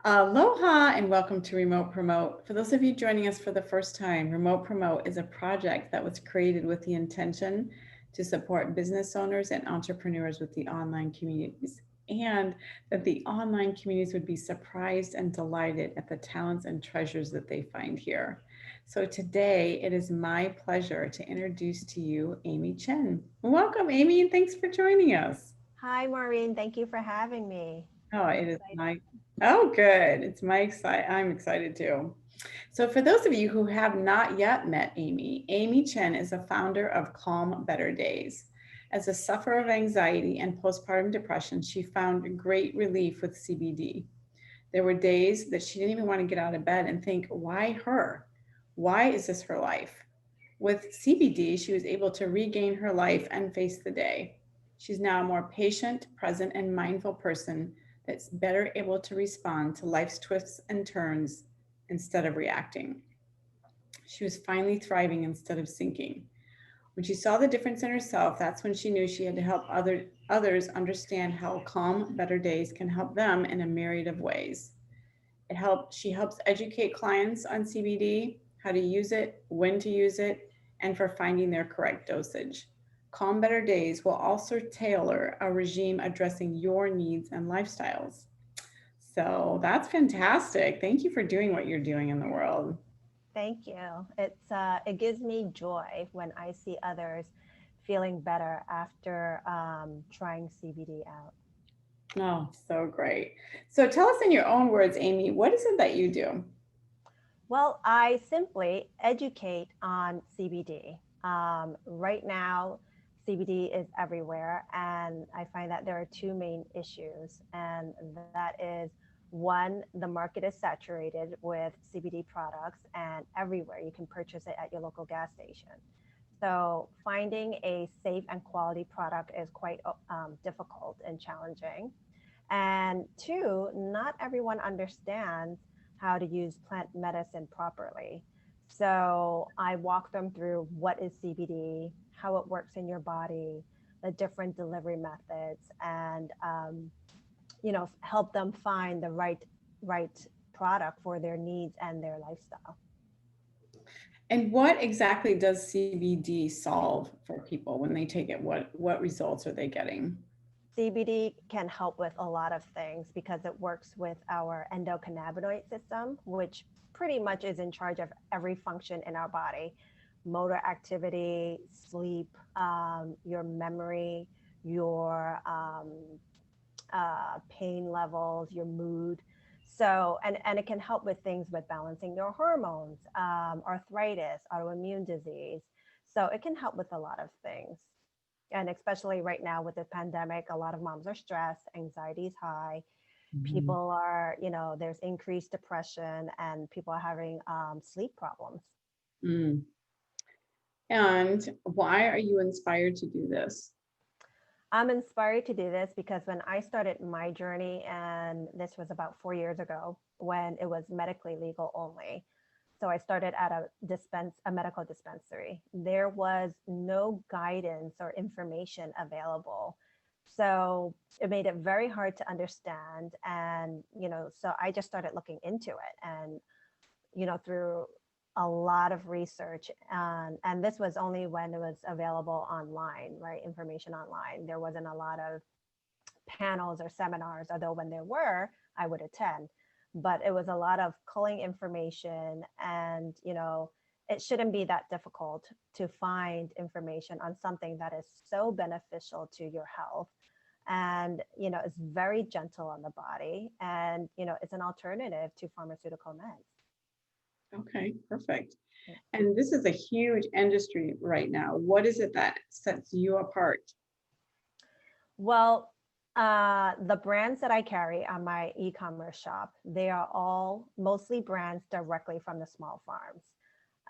Aloha and welcome to Remote Promote. For those of you joining us for the first time, Remote Promote is a project that was created with the intention to support business owners and entrepreneurs with the online communities, and that the online communities would be surprised and delighted at the talents and treasures that they find here. So today it is my pleasure to introduce to you Amy Chen. Welcome, Amy, and thanks for joining us. Hi, Maureen. Thank you for having me. Oh, I'm it is excited. my Oh, good. It's my I'm excited too. So for those of you who have not yet met Amy, Amy Chen is a founder of Calm Better Days. As a sufferer of anxiety and postpartum depression, she found great relief with CBD. There were days that she didn't even want to get out of bed and think, why her? Why is this her life? With CBD, she was able to regain her life and face the day. She's now a more patient, present, and mindful person that's better able to respond to life's twists and turns instead of reacting. She was finally thriving instead of sinking. When she saw the difference in herself, that's when she knew she had to help others understand how calm, better days can help them in a myriad of ways. She helps educate clients on CBD, how to use it, when to use it, and for finding their correct dosage. Calm Better Days will also tailor a regime addressing your needs and lifestyles. So that's fantastic. Thank you for doing what you're doing in the world. Thank you. It gives me joy when I see others feeling better after trying CBD out. Oh, so great. So tell us in your own words, Amy, what is it that you do? Well, I simply educate on CBD. Right now, CBD is everywhere, and I find that there are two main issues, and that is one, the market is saturated with CBD products, and everywhere you can purchase it at your local gas station. So, finding a safe and quality product is quite difficult and challenging. And two, not everyone understands how to use plant medicine properly. So I walk them through what is CBD, how it works in your body, the different delivery methods, and help them find the right product for their needs and their lifestyle. And what exactly does CBD solve for people when they take it? What results are they getting? CBD can help with a lot of things because it works with our endocannabinoid system, which pretty much is in charge of every function in our body: motor activity, sleep, your memory, your pain levels, your mood. So, and it can help with things with balancing your hormones, arthritis, autoimmune disease. So, it can help with a lot of things. And especially right now with the pandemic, a lot of moms are stressed, anxiety is high. Mhm. People are, there's increased depression and people are having sleep problems. Mm. And why are you inspired to do this? I'm inspired to do this because when I started my journey, and this was about 4 years ago when it was medically legal only. So I started at a medical dispensary. There was no guidance or information available. So it made it very hard to understand. And, so I just started looking into it. And through a lot of research, and this was only when it was available online, right? Information online. There wasn't a lot of panels or seminars, although when there were, I would attend. But it was a lot of culling information, and it shouldn't be that difficult to find information on something that is so beneficial to your health, and it's very gentle on the body, and it's an alternative to pharmaceutical meds. Okay, perfect. And this is a huge industry right now. What is it that sets you apart? Well, the brands that I carry on my e-commerce shop, they are all mostly brands directly from the small farms.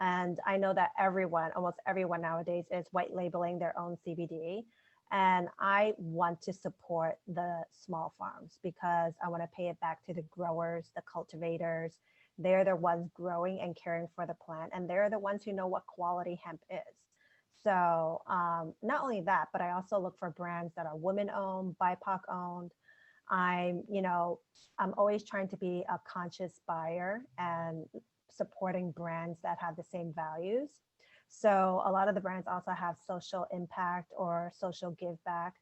And I know that almost everyone nowadays is white labeling their own CBD. And I want to support the small farms because I want to pay it back to the growers, the cultivators. They're the ones growing and caring for the plant, and they're the ones who know what quality hemp is. So not only that, but I also look for brands that are women owned, BIPOC owned, I'm, I'm always trying to be a conscious buyer and supporting brands that have the same values. So a lot of the brands also have social impact or social give back.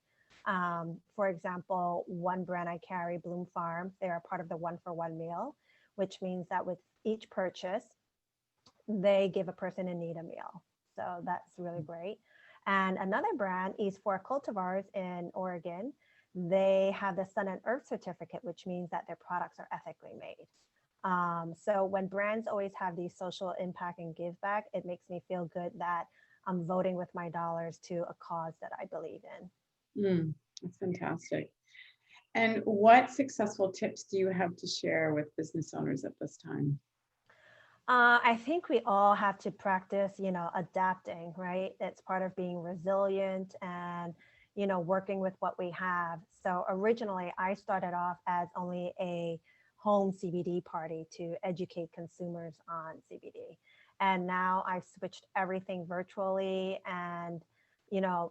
For example, one brand I carry, Bloom Farm, they are part of the 1 for 1 meal, which means that with each purchase, they give a person in need a meal. So that's really great. And another brand is for cultivars in Oregon. They have the Sun and Earth certificate, which means that their products are ethically made. So when brands always have these social impact and give back, it makes me feel good that I'm voting with my dollars to a cause that I believe in. That's fantastic. And what successful tips do you have to share with business owners at this time? I think we all have to practice, adapting, right? It's part of being resilient and, working with what we have. So originally, I started off as only a home CBD party to educate consumers on CBD. And now I've switched everything virtually, and,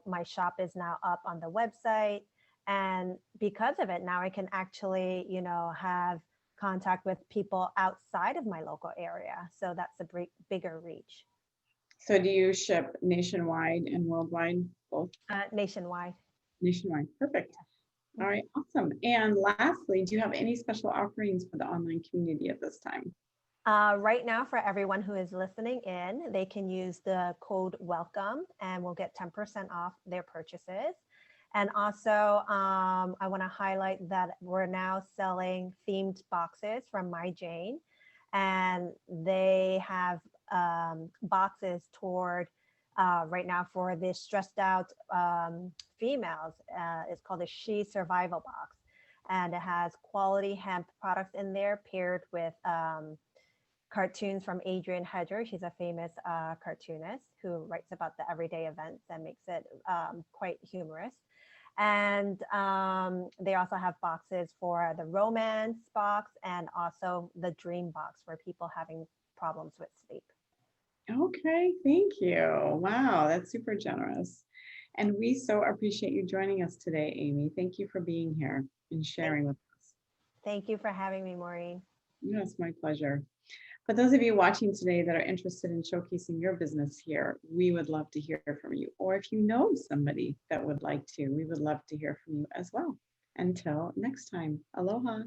my shop is now up on the website. And because of it, now I can actually, have contact with people outside of my local area. So that's a bigger reach. So do you ship nationwide and worldwide, both? Nationwide. Nationwide, perfect. All Mhm. right, awesome. And lastly, do you have any special offerings for the online community at this time? Right now, for everyone who is listening in, they can use the code WELCOME and we'll get 10% off their purchases. And also, I want to highlight that we're now selling themed boxes from My Jane, and they have boxes toward right now for the stressed out females. It's called a She Survival Box, and it has quality hemp products in there paired with cartoons from Adrienne Hedger. She's a famous cartoonist who writes about the everyday events and makes it quite humorous. And they also have boxes for the romance box and also the dream box for people having problems with sleep. Okay, thank you. Wow, that's super generous. And we so appreciate you joining us today, Amy. Thank you for being here and Thank, sharing with us. thank you for having me, Maureen. Yes, my pleasure. For those of you watching today that are interested in showcasing your business here, we would love to hear from you. Or if you know somebody that would like to, we would love to hear from you as well. Until next time, aloha.